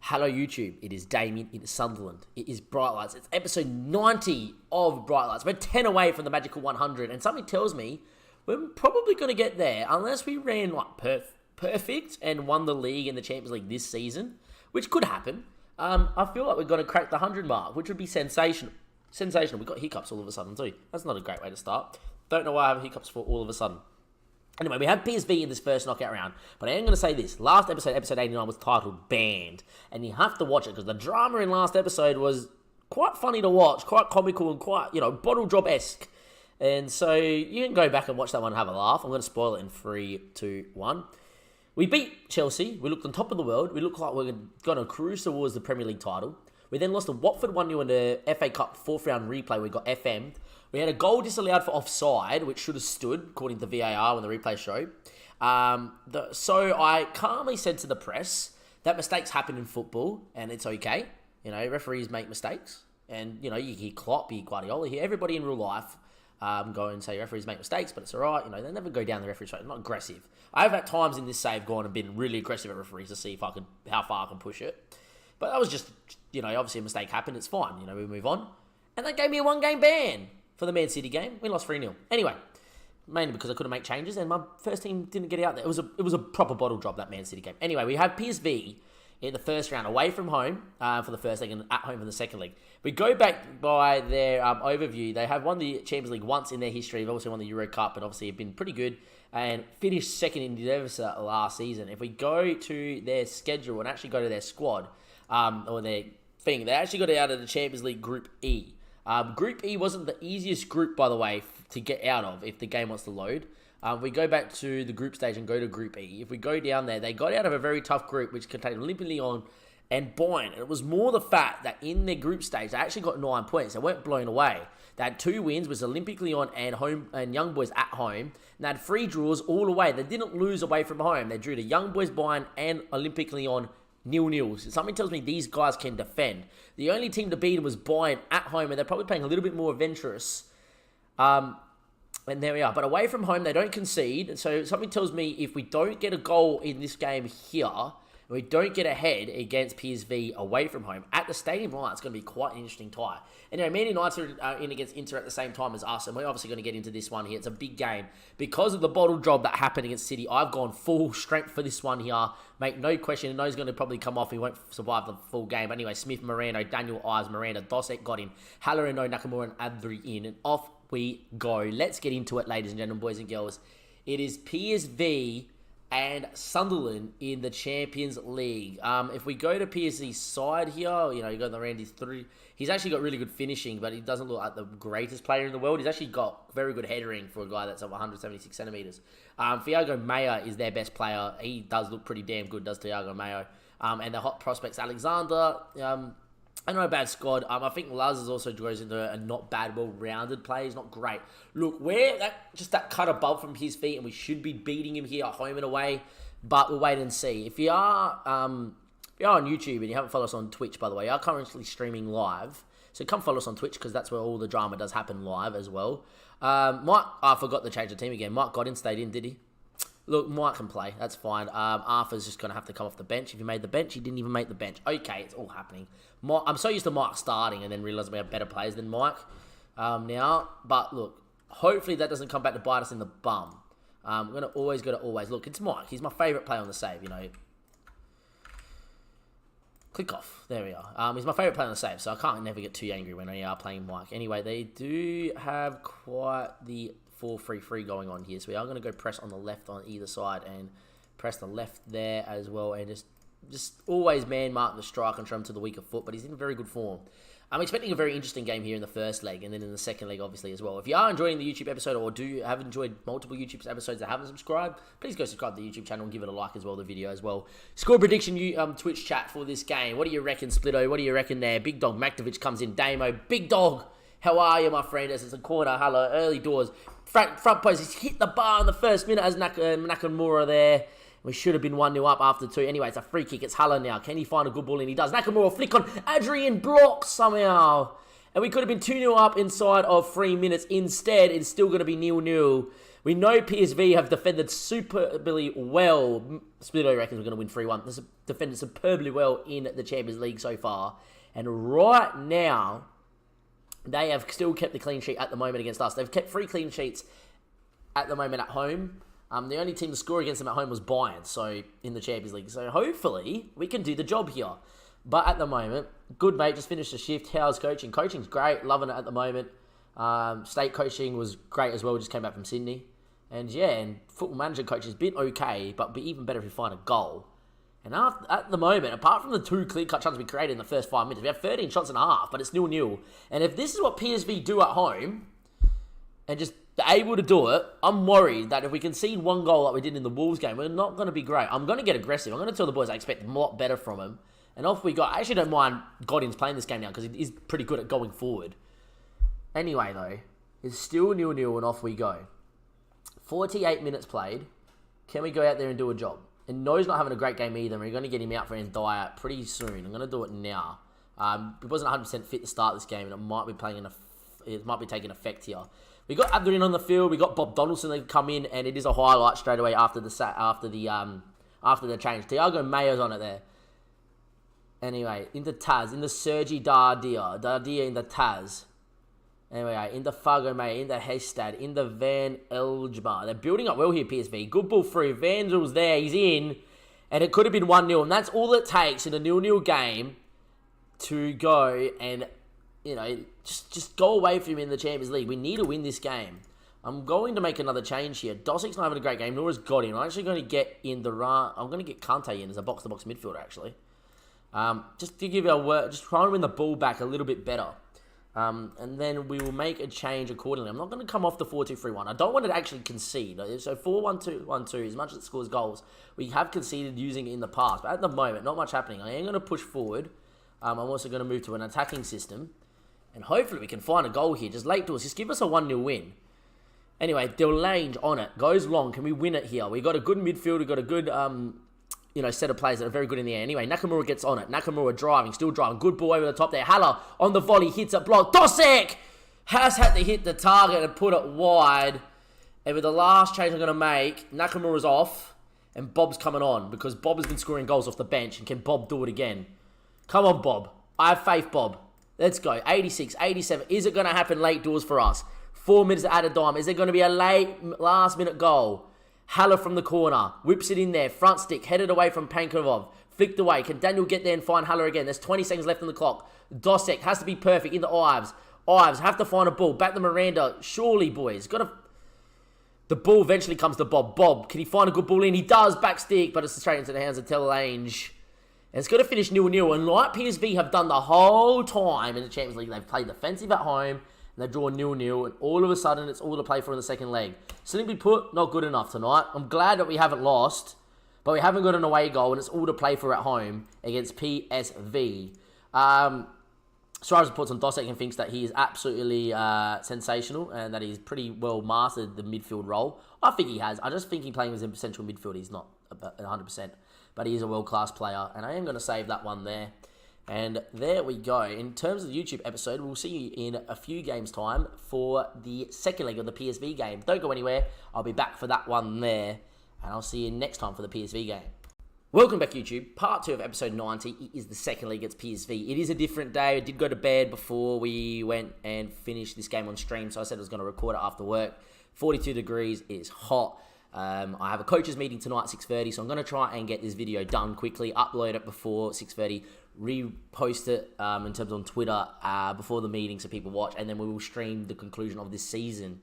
Hello YouTube, it is Damien in Sunderland. It is Bright Lights. It's episode 90 of Bright Lights. We're 10 away from the magical 100, and something tells me we're probably going to get there unless we ran like perfect and won the league and the Champions League this season, which could happen. I feel like we're going to crack the 100 mark, which would be sensational. Sensational. We've got hiccups all of a sudden too. That's not a great way to start. Don't know why I have hiccups for all of a sudden. Anyway, we have PSV in this first knockout round, but I am going to say this. Last episode, episode 89, was titled Banned, and you have to watch it because the drama in last episode was quite funny to watch, quite comical and quite, bottle drop-esque. And so you can go back and watch that one and have a laugh. I'm going to spoil it in 3, 2, 1. We beat Chelsea. We looked on top of the world. We looked like we're going to cruise towards the Premier League title. We then lost to Watford 1-0 in the FA Cup fourth round replay. We got FM'd. We had a goal disallowed for offside, which should have stood, according to VAR when the replay showed. So I calmly said to the press that mistakes happen in football, and it's okay. Referees make mistakes. And, you hear Klopp, you hear Guardiola, you hear everybody in real life go and say referees make mistakes, but it's all right. They never go down the referee's throat. I'm not aggressive. I have at times in this save gone and been really aggressive at referees to see how far I can push it. But that was just, obviously a mistake happened. It's fine. We move on. And they gave me a one-game ban for the Man City game. We lost 3-0. Anyway, mainly because I couldn't make changes and my first team didn't get out there. It was a proper bottle drop, that Man City game. Anyway, we have PSV in the first round away from home for the first leg and at home for the second leg. We go back by their overview. They have won the Champions League once in their history. They've also won the Euro Cup and obviously have been pretty good and finished second in the Eredivisie last season. If we go to their schedule and actually go to their squad or their thing, they actually got out of the Champions League Group E. Group E wasn't the easiest group, by the way, to get out of if the game wants to load. We go back to the group stage and go to Group E. If we go down there, they got out of a very tough group, which contained Olympique Lyon and Bayern. And it was more the fact that in their group stage, they actually got 9 points. They weren't blown away. They had 2 wins, was Olympique Lyon and Young Boys at home. And they had 3 draws all away. They didn't lose away from home. They drew to Young Boys, Bayern, and Olympique Lyon 0-0. Something tells me these guys can defend. The only team to beat them was Bayern at home, and they're probably playing a little bit more adventurous. And there we are. But away from home, they don't concede. So something tells me if we don't get a goal in this game here, and we don't get ahead against PSV away from home, at the Stadium Light, it's going to be quite an interesting tie. Anyway, Man United are in against Inter at the same time as us, and we're obviously going to get into this one here. It's a big game. Because of the bottle job that happened against City, I've gone full strength for this one here. Make no question, and he's going to probably come off. He won't survive the full game. Anyway, Smith, Moreno, Daniel Ives, Miranda, Dosek got in, Hallerino, Nakamura, and Adri in, and off we go. Let's get into it, ladies and gentlemen, boys and girls. It is PSV and Sunderland in the Champions League. If we go to PSV's side here, you got the Randy's 3. He's actually got really good finishing, but he doesn't look like the greatest player in the world. He's actually got very good headering for a guy that's of 176 centimetres. Thiago Maia is their best player. He does look pretty damn good, does Thiago Maia. And the hot prospects, Alexander, I know a bad squad. I think Laz also goes into a not bad, well-rounded play. He's not great. Look, we're just that cut above from his feet, and we should be beating him here at home and away. But we'll wait and see. If you are on YouTube and you haven't followed us on Twitch, by the way, we are currently streaming live. So come follow us on Twitch because that's where all the drama does happen live as well. I forgot to change the team again. Mike Godin stayed in, did he? Look, Mike can play. That's fine. Arthur's just going to have to come off the bench. If he made the bench, he didn't even make the bench. Okay, it's all happening. I'm so used to Mike starting and then realising we have better players than Mike now. But look, hopefully that doesn't come back to bite us in the bum. I'm going to always go to always. Look, it's Mike. He's my favourite player on the save, Click off. There we are. He's my favourite player on the save, so I can't never get too angry when I are playing Mike. Anyway, they do have quite the 4-3-3 going on here. So we are going to go press on the left on either side and press the left there as well. And just always man mark the striker and try him to the weaker foot. But he's in very good form. I'm expecting a very interesting game here in the first leg and then in the second leg, obviously, as well. If you are enjoying the YouTube episode or have enjoyed multiple YouTube episodes that haven't subscribed, please go subscribe to the YouTube channel and give it a like as well, the video as well. Score prediction, Twitch chat for this game. What do you reckon, Splitto? What do you reckon there? Big Dog Maktovic comes in. Damo, Big Dog. How are you, my friend? As it's a corner, hello, early doors. Front post, he's hit the bar in the first minute as Nakamura there. We should have been 1-0 up after 2. Anyway, it's a free kick. It's Haller now. Can he find a good ball in? He does. Nakamura flick on. Adrian blocks somehow. And we could have been 2-0 up inside of 3 minutes. Instead, it's still going to be 0-0. We know PSV have defended superbly well. Splito reckons we're going to win 3-1. They've defended superbly well in the Champions League so far. And right now, they have still kept the clean sheet at the moment against us. They've kept 3 clean sheets at the moment at home. The only team to score against them at home was Bayern, so in the Champions League. So hopefully, we can do the job here. But at the moment, good mate, just finished the shift. How's coaching? Coaching's great, loving it at the moment. State coaching was great as well, just came back from Sydney. And yeah, and football manager coaching has been okay, but be even better if you find a goal. And at the moment, apart from the 2 clear-cut chances we created in the first 5 minutes, we have 13 shots and a half, but it's 0-0. And if this is what PSV do at home, and just able to do it, I'm worried that if we concede 1 goal like we did in the Wolves game, we're not going to be great. I'm going to get aggressive. I'm going to tell the boys I expect a lot better from them. And off we go. I actually don't mind Godin's playing this game now, because he is pretty good at going forward. Anyway, though, it's still 0-0, and off we go. 48 minutes played. Can we go out there and do a job? And No's not having a great game either. We're going to get him out for his diet pretty soon. I'm going to do it now. He wasn't 100% fit to start this game, and it might be taking effect here. We got Abdulin on the field. We got Bob Donaldson that come in, and it is a highlight straight away after the change. Thiago Mayo's on it there. Anyway, into Taz, into Sergi Dardia into Taz. Anyway, into Fargo May, into Hestad, into Van Elgma. They're building up well here, PSV. Good ball through. Vanzel's there. He's in. And it could have been 1-0. And that's all it takes in a 0-0 game to go and, just go away from him in the Champions League. We need to win this game. I'm going to make another change here. Dosik's not having a great game, nor has Godin. I'm actually going to get in I'm going to get Kante in as a box-to-box midfielder, actually. Just to give you a word, just try and win the ball back a little bit better. And then we will make a change accordingly. I'm not going to come off the 4-2-3-1. I don't want to actually concede. So 4-1-2-1-2, as much as it scores goals, we have conceded using it in the past. But at the moment, not much happening. I am going to push forward. I'm also going to move to an attacking system. And hopefully we can find a goal here. Just late doors. Just give us a 1-0 win. Anyway, Delange on it. Goes long. Can we win it here? We got a good midfield. We got a good set of players that are very good in the air. Anyway, Nakamura gets on it. Nakamura driving, still driving. Good ball over the top there. Haller on the volley, hits a block. Dosek has had to hit the target and put it wide. And with the last change I'm going to make, Nakamura's off and Bob's coming on, because Bob has been scoring goals off the bench. And can Bob do it again? Come on, Bob. I have faith, Bob. Let's go. 86, 87. Is it going to happen late doors for us? 4 minutes at a dime. Is there going to be a late last-minute goal? Haller from the corner, whips it in there, front stick, headed away from Pankovov, flicked away. Can Daniel get there and find Haller again? There's 20 seconds left on the clock. Dosek has to be perfect into Ives. Ives have to find a ball. Back to Miranda. Surely, boys. The ball eventually comes to Bob. Bob, can he find a good ball in? He does, back stick, but it's straight into the hands of Delange. And it's going to finish 0-0. And like PSV have done the whole time in the Champions League, they've played defensive at home, and they draw 0-0, and all of a sudden, it's all to play for in the second leg. Simply put, not good enough tonight. I'm glad that we haven't lost, but we haven't got an away goal, and it's all to play for at home against PSV. Suarez reports on Dosek and thinks that he is absolutely sensational, and that he's pretty well mastered the midfield role. I think he has. I just think he playing as a central midfield, he's not 100%, but he is a world-class player, and I am going to save that one there. And there we go. In terms of the YouTube episode, we'll see you in a few games' time for the second leg of the PSV game. Don't go anywhere. I'll be back for that one there. And I'll see you next time for the PSV game. Welcome back, YouTube. Part 2 of episode 90. It is the second leg against PSV. It is a different day. I did go to bed before we went and finished this game on stream. So I said I was going to record it after work. 42 degrees. It is hot. I have a coaches meeting tonight at 6:30. So I'm going to try and get this video done quickly. Upload it before 6:30. Repost it in terms on Twitter before the meeting so people watch, and then we will stream the conclusion of this season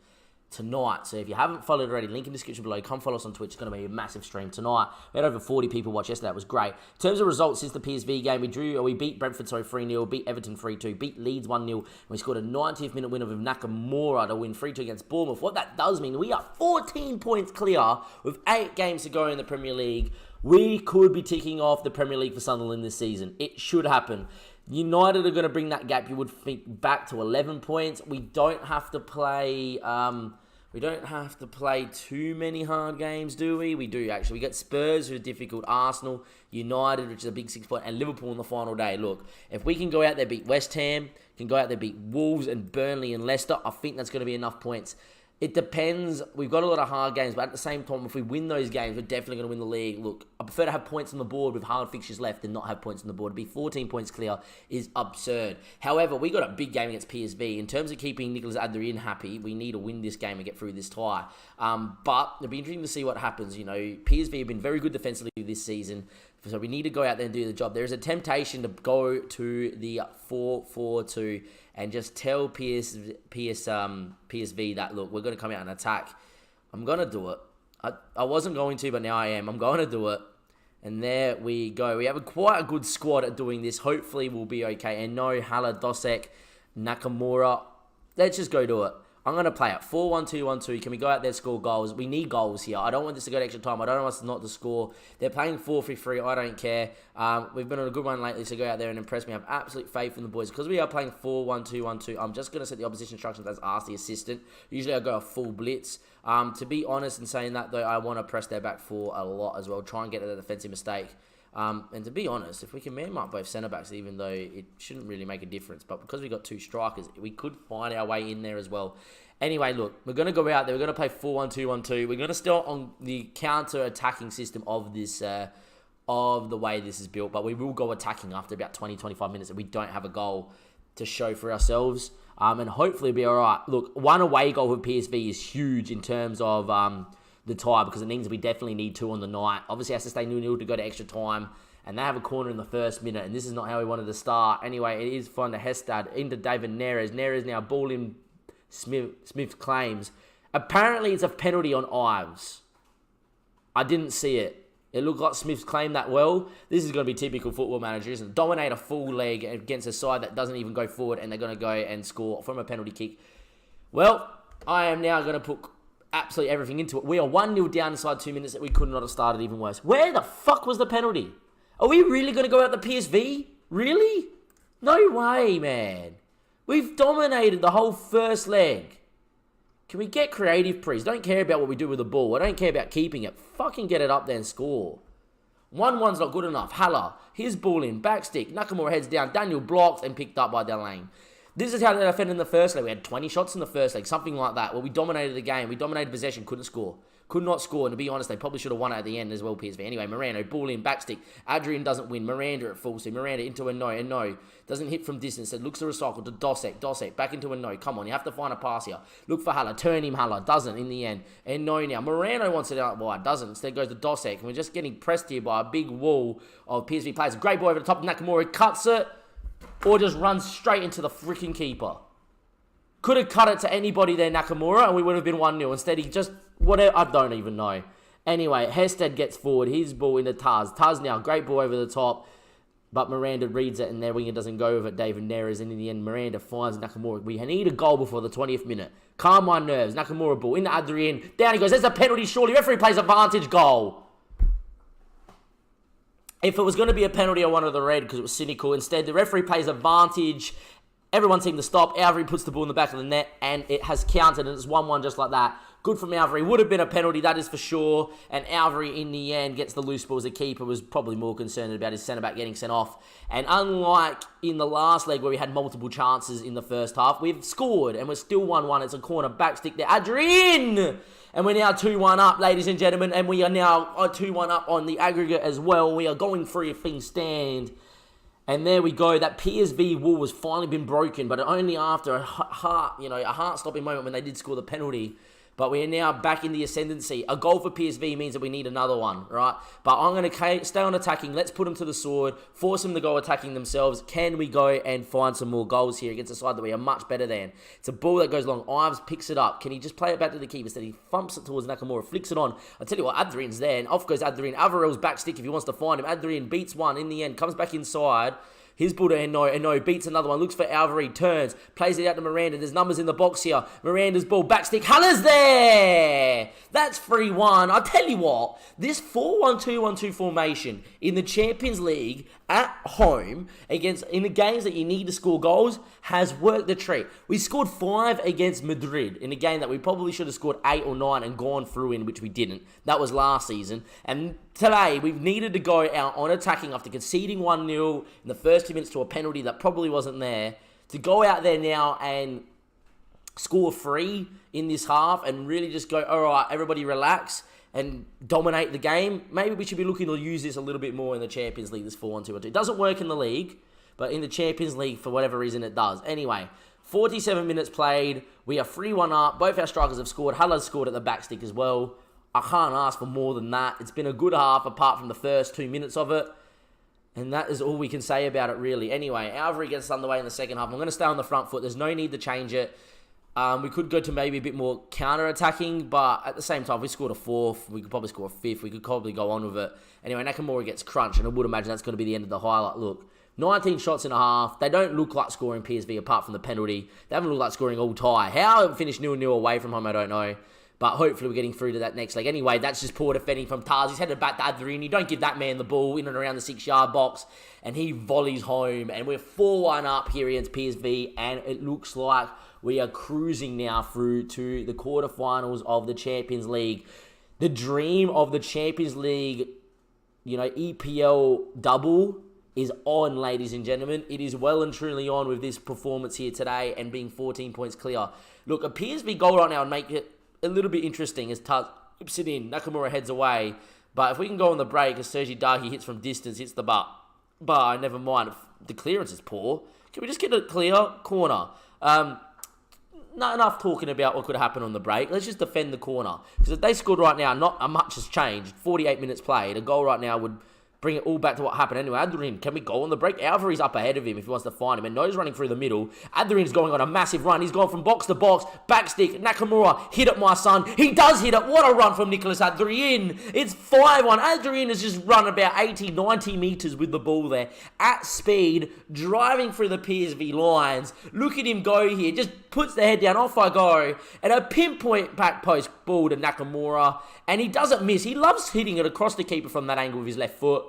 tonight. So if you haven't followed already, link in the description below. Come follow us on Twitch. It's going to be a massive stream tonight. We had over 40 people watch yesterday. It was great. In terms of results since the PSV game, we beat Brentford 3-0, beat Everton 3-2, beat Leeds 1-0, and we scored a 90th minute winner with Nakamura to win 3-2 against Bournemouth. What that does mean, we are 14 points clear with 8 games to go in the Premier League. We could be ticking off the Premier League for Sunderland this season. It should happen. United are going to bring that gap, you would think, back to 11 points. We don't have to play too many hard games, do we? We do, actually. We get Spurs, who are difficult, Arsenal, United, which is a big 6 point, and Liverpool on the final day. Look, if we can go out there, beat West Ham, can go out there, beat Wolves and Burnley and Leicester, I think that's going to be enough points It depends. We've got a lot of hard games, but at the same time, if we win those games, we're definitely going to win the league. Look, I prefer to have points on the board with hard fixtures left than not have points on the board. To be 14 points clear is absurd. However, we got a big game against PSV. In terms of keeping Nicolas Adrien happy, we need to win this game and get through this tie. But it'll be interesting to see what happens. You know, PSV have been very good defensively this season, so we need to go out there and do the job. There is a temptation to go to the 4-4-2 and just tell PSV that, look, we're going to come out and attack. I'm going to do it. I wasn't going to, but now I am. I'm going to do it. And there we go. We have quite a good squad at doing this. Hopefully we'll be okay. And no, Haller, Dosek, Nakamura. Let's just go do it. I'm going to play it. 4-1-2-1-2. Can we go out there and score goals? We need goals here. I don't want this to go to extra time. I don't want us not to score. They're playing 4-3-3. I don't care. We've been on a good one lately, so go out there and impress me. I have absolute faith in the boys. Because we are playing 4-1-2-1-2, I'm just going to set the opposition instructions as ask the assistant. Usually I go a full blitz. To be honest in saying that, though, I want to press their back four a lot as well. Try and get a defensive mistake. And to be honest, if we can man mark both centre-backs, even though it shouldn't really make a difference, but because we got two strikers, we could find our way in there as well. Anyway, look, we're going to go out there. We're going to play 4-1-2-1-2. We're going to start on the counter-attacking system of this, of the way this is built, but we will go attacking after about 20-25 minutes if we don't have a goal to show for ourselves. And hopefully it'll be all right. Look, one away goal with PSV is huge in terms of the tie, because it means we definitely need two on the night. Obviously, it has to stay 0-0 to go to extra time, and they have a corner in the first minute, and this is not how we wanted to start. Anyway, it is fun to Hestad into David Neres. Neres now ball in Smith claims. Apparently, it's a penalty on Ives. I didn't see it. It looked like Smith's claimed that well. This is going to be typical Football Manager, isn't it? Dominate a full leg against a side that doesn't even go forward, and they're going to go and score from a penalty kick. Well, I am now going to put absolutely everything into it. We are 1-0 down inside 2 minutes that we could not have started even worse. Where the fuck was the penalty? Are we really going to go out the PSV? Really? No way, man. We've dominated the whole first leg. Can we get creative, please? Don't care about what we do with the ball. I don't care about keeping it. Fucking get it up there and score. 1-1's not good enough. Haller, his ball in, back stick. Nakamura heads down. Daniel blocked and picked up by Delane. This is how they defended in the first leg. We had 20 shots in the first leg, something like that, where we dominated the game. We dominated possession, couldn't score. Could not score, and to be honest, they probably should have won it at the end as well, PSV. Anyway, Moreno, ball in, backstick. Adrian doesn't win. Miranda at full speed. Miranda into a no. Doesn't hit from distance. It looks to recycle to Dosek. Dosek back into a no. Come on, you have to find a pass here. Look for Haller. Turn him, Haller. Doesn't in the end. And no now. Moreno wants it out wide. Doesn't. Instead goes to Dosek. And we're just getting pressed here by a big wall of PSV players. Great ball over the top of Nakamura. Cuts it. Or just runs straight into the freaking keeper. Could have cut it to anybody there, Nakamura, and we would have been 1-0. Instead, he just, whatever, I don't even know. Anyway, Hested gets forward. His ball into Taz. Taz now, great ball over the top. But Miranda reads it, and their winger doesn't go with it. David Neres, and in the end, Miranda finds Nakamura. We need a goal before the 20th minute. Calm my nerves. Nakamura ball into Adrien. Down he goes. There's a penalty, surely. Referee plays advantage goal. If it was going to be a penalty, I wanted the red because it was cynical. Instead, the referee plays advantage. Everyone seemed to stop. Alvary puts the ball in the back of the net, and it has counted, and it's 1-1 just like that. Good from Alvary. Would have been a penalty, that is for sure. And Alvary, in the end, gets the loose ball as a keeper. Was probably more concerned about his centre-back getting sent off. And unlike in the last leg where we had multiple chances in the first half, we've scored, and we're still 1-1. It's a corner back stick there. Adrien! And we're now 2-1 up, ladies and gentlemen, and we are now 2-1 up on the aggregate as well. We are going free if things stand. And there we go. That PSV wall has finally been broken, but only after a heart-stopping moment when they did score the penalty. But we are now back in the ascendancy. A goal for PSV means that we need another one, right? But I'm going to stay on attacking. Let's put them to the sword. Force them to go attacking themselves. Can we go and find some more goals here against a side that we are much better than? It's a ball that goes long. Ives picks it up. Can he just play it back to the keeper? Instead, he thumps it towards Nakamura, flicks it on. I'll tell you what, Adrian's there, and off goes Adrian. Avarel's back stick if he wants to find him. Adrian beats one in the end, comes back inside. His ball to Eno beats another one, looks for Alvary, turns, plays it out to Miranda. There's numbers in the box here. Miranda's ball, backstick, Haller's there! That's 3-1. I tell you what, this 4-1-2-1-2 formation in the Champions League at home in the games that you need to score goals has worked the treat. We scored 5 against Madrid in a game that we probably should have scored 8 or 9 and gone through in, which we didn't. That was last season. And today, we've needed to go out on attacking after conceding 1-0 in the first 2 minutes to a penalty that probably wasn't there. To go out there now and score 3 in this half and really just go, all right, everybody relax and dominate the game, maybe we should be looking to use this a little bit more in the Champions League, this 4-1-2-1-2. It doesn't work in the league, but in the Champions League, for whatever reason, it does. Anyway, 47 minutes played. We are 3-1 up. Both our strikers have scored. Haller's scored at the back stick as well. I can't ask for more than that. It's been a good half apart from the first 2 minutes of it. And that is all we can say about it, really. Anyway, Alvarez gets underway in the second half. I'm going to stay on the front foot. There's no need to change it. We could go to maybe a bit more counter-attacking, but at the same time, if we scored a 4th, we could probably score a 5th. We could probably go on with it. Anyway, Nakamura gets crunched, and I would imagine that's going to be the end of the highlight. Look, 19 shots and a half. They don't look like scoring PSV apart from the penalty. They haven't looked like scoring all tie. How it finished 0-0 away from home, I don't know. But hopefully we're getting through to that next leg. Anyway, that's just poor defending from Taz. He's headed back to Adrian. You don't give that man the ball in and around the 6-yard box. And he volleys home. And we're 4-1 up here against PSV. And it looks like we are cruising now through to the quarterfinals of the Champions League. The dream of the Champions League, EPL double is on, ladies and gentlemen. It is well and truly on with this performance here today and being 14 points clear. Look, a PSV goal right now would make it a little bit interesting as Taz whips it in. Nakamura heads away. But if we can go on the break as Sergi Darky hits from distance, hits the bar, never mind. The clearance is poor. Can we just get a clear corner? Not enough talking about what could happen on the break. Let's just defend the corner. Because if they scored right now, not much has changed. 48 minutes played. A goal right now would bring it all back to what happened. Anyway, Adrian, can we go on the break? Alvarez up ahead of him if he wants to find him. And No's running through the middle. Adrian's going on a massive run. He's gone from box to box. Back stick. Nakamura, hit it, my son. He does hit it. What a run from Nicolas Adrian. It's 5-1. Adrian has just run about 80, 90 metres with the ball there. At speed, driving through the PSV lines. Look at him go here. Just puts the head down. Off I go. And a pinpoint back post ball to Nakamura. And he doesn't miss. He loves hitting it across the keeper from that angle with his left foot.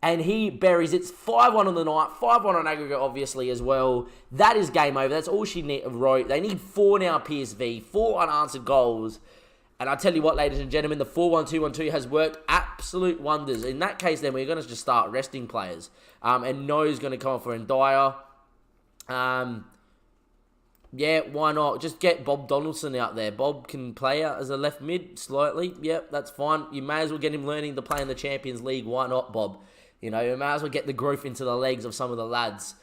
And he buries it. It's 5-1 on the night. 5-1 on aggregate, obviously, as well. That is game over. That's all she wrote. They need 4 now, PSV. 4 unanswered goals. And I tell you what, ladies and gentlemen, the 4-1-2-1-2 has worked absolute wonders. In that case, then, we're going to just start resting players. And No's going to come off for Ndaya. Yeah, why not? Just get Bob Donaldson out there. Bob can play out as a left mid slightly. Yep, that's fine. You may as well get him learning to play in the Champions League. Why not, Bob? You may as well get the growth into the legs of some of the lads.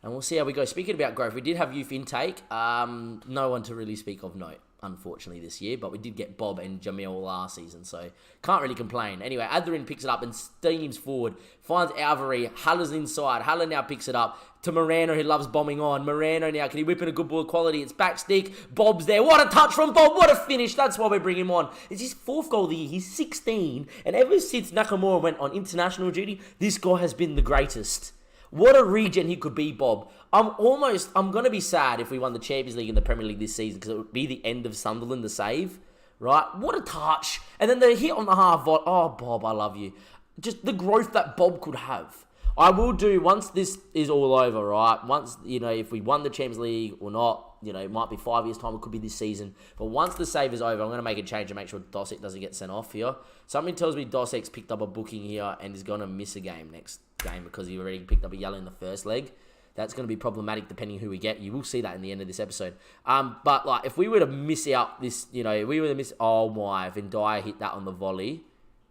And we'll see how we go. Speaking about growth, we did have youth intake. No one to really speak of note, unfortunately, this year. But we did get Bob and Jamil last season, so can't really complain. Anyway, Adrian picks it up and steams forward. Finds Alvarez. Haller's inside. Haller now picks it up to Moreno, who loves bombing on. Moreno now, can he whip in a good ball quality? It's back stick. Bob's there. What a touch from Bob. What a finish. That's why we bring him on. It's his 4th goal of the year. He's 16. And ever since Nakamura went on international duty, this guy has been the greatest. What a regen he could be, Bob. I'm going to be sad if we won the Champions League and the Premier League this season because it would be the end of Sunderland, the save. Right? What a touch. And then the hit on the half volley. Oh, Bob, I love you. Just the growth that Bob could have. I will do, once this is all over, right? Once, if we won the Champions League or not, it might be 5 years' time, it could be this season. But once the save is over, I'm going to make a change and make sure Dosek doesn't get sent off here. Something tells me Dosek's picked up a booking here and is going to miss a game next game because he already picked up a yellow in the first leg. That's going to be problematic depending who we get. You will see that in the end of this episode. But if we were to miss out this, oh my, if Ndaya hit that on the volley,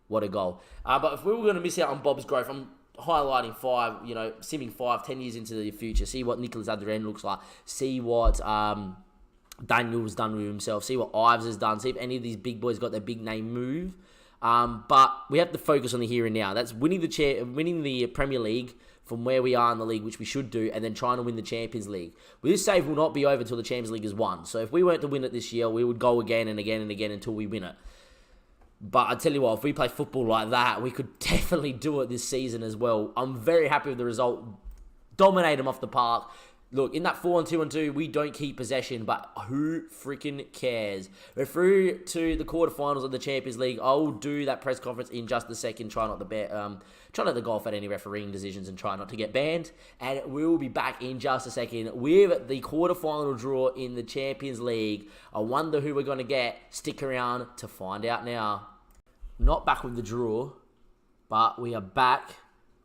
what a goal. But if we were going to miss out on Bob's growth, I'm highlighting 5, 10 years into the future. See what Nicolas Adrien looks like. See what Daniel's done with himself. See what Ives has done. See if any of these big boys got their big name move. But we have to focus on the here and now. That's winning the Premier League from where we are in the league, which we should do, and then trying to win the Champions League. Well, this save will not be over until the Champions League is won. So if we weren't to win it this year, we would go again and again and again until we win it. But I tell you what, if we play football like that, we could definitely do it this season as well. I'm very happy with the result. Dominate them off the park. Look, in that 4-1-2-1-2, we don't keep possession, but who freaking cares? We're through to the quarterfinals of the Champions League. I'll do that press conference in just a second. Try not to golf at any refereeing decisions and try not to get banned. And we'll be back in just a second with the quarterfinal draw in the Champions League. I wonder who we're going to get. Stick around to find out now. Not back with the draw, but we are back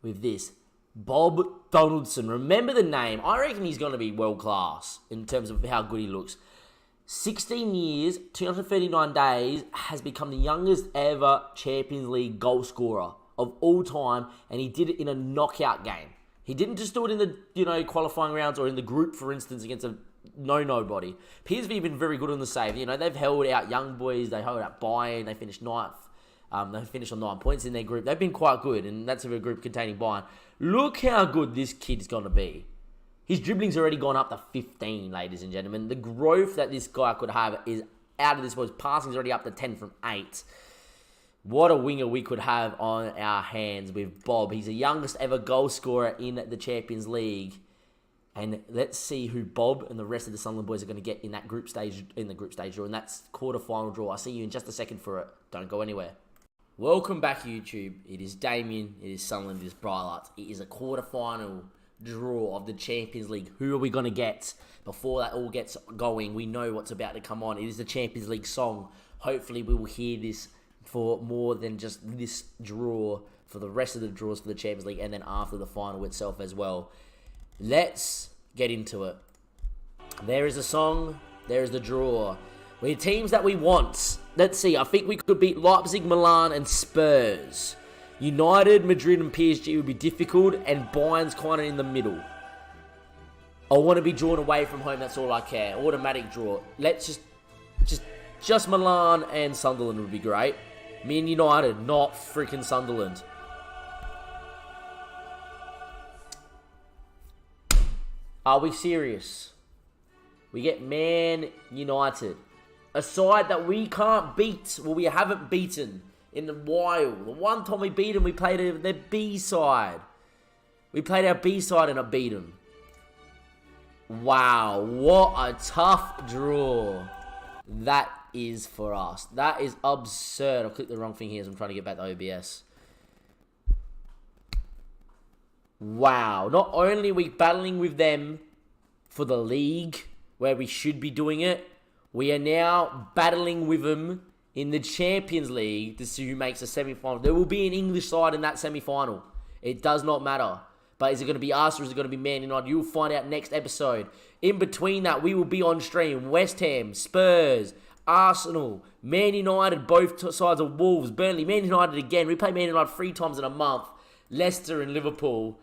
with this. Bob Donaldson. Remember the name. I reckon he's going to be world class in terms of how good he looks. 16 years, 239 days, has become the youngest ever Champions League goal scorer of all time, and he did it in a knockout game. He didn't just do it in the qualifying rounds or in the group, for instance, against a nobody. PSV have been very good on the save. They've held out young boys. They held out Bayern. They finished ninth. They finished on 9 points in their group. They've been quite good, and that's a group containing Bayern. Look how good this kid's going to be. His dribbling's already gone up to 15, ladies and gentlemen. The growth that this guy could have is out of this world. His passing's already up to 10 from 8. What a winger we could have on our hands with Bob. He's the youngest ever goal scorer in the Champions League. And let's see who Bob and the rest of the Sunderland boys are going to get in that group stage draw. And that's quarter-final draw. I'll see you in just a second for it. Don't go anywhere. Welcome back, YouTube. It is Damien. It is Sunderland. It is Bright Lights. It is a quarter-final draw of the Champions League. Who are we going to get? Before that all gets going, we know what's about to come on. It is the Champions League song. Hopefully we will hear this for more than just this draw, for the rest of the draws for the Champions League, and then after the final itself as well. Let's get into it. There is a song, there is the draw. We're teams that we want. Let's see, I think we could beat Leipzig, Milan, and Spurs. United, Madrid, and PSG would be difficult, and Bayern's kind of in the middle. I want to be drawn away from home, that's all I care. Automatic draw. Let's just Milan and Sunderland would be great. Me and United, not freaking Sunderland. Are we serious? We get Man United. A side that we can't beat, well, we haven't beaten in a while. The one time we beat them, we played their B-side. We played our B-side and I beat them. Wow, what a tough draw that is for us. That is absurd. I clicked the wrong thing here as I'm trying to get back to OBS. Wow, not only are we battling with them for the league, where we should be doing it, we are now battling with them in the Champions League to see who makes the semi-final. There will be an English side in that semi-final. It does not matter. But is it going to be us or is it going to be Man United? You'll find out next episode. In between that, we will be on stream. West Ham, Spurs, Arsenal, Man United, both sides of Wolves, Burnley, Man United again. We play Man United 3 times in a month. Leicester and Liverpool.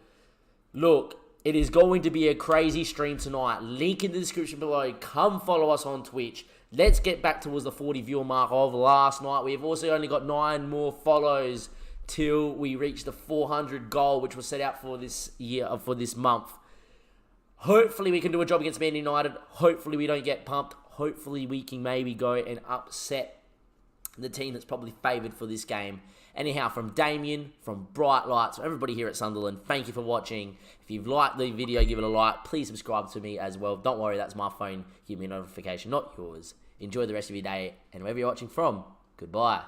Look, it is going to be a crazy stream tonight. Link in the description below. Come follow us on Twitch. Let's get back towards the 40 viewer mark of last night. We have also only got 9 more follows till we reach the 400 goal, which was set out for this year, for this month. Hopefully we can do a job against Man United. Hopefully we don't get pumped. Hopefully we can maybe go and upset the team that's probably favoured for this game. Anyhow, from Damien, from Bright Lights, from everybody here at Sunderland, thank you for watching. If you've liked the video, give it a like. Please subscribe to me as well. Don't worry, that's my phone. Give me a notification, not yours. Enjoy the rest of your day, and wherever you're watching from, goodbye.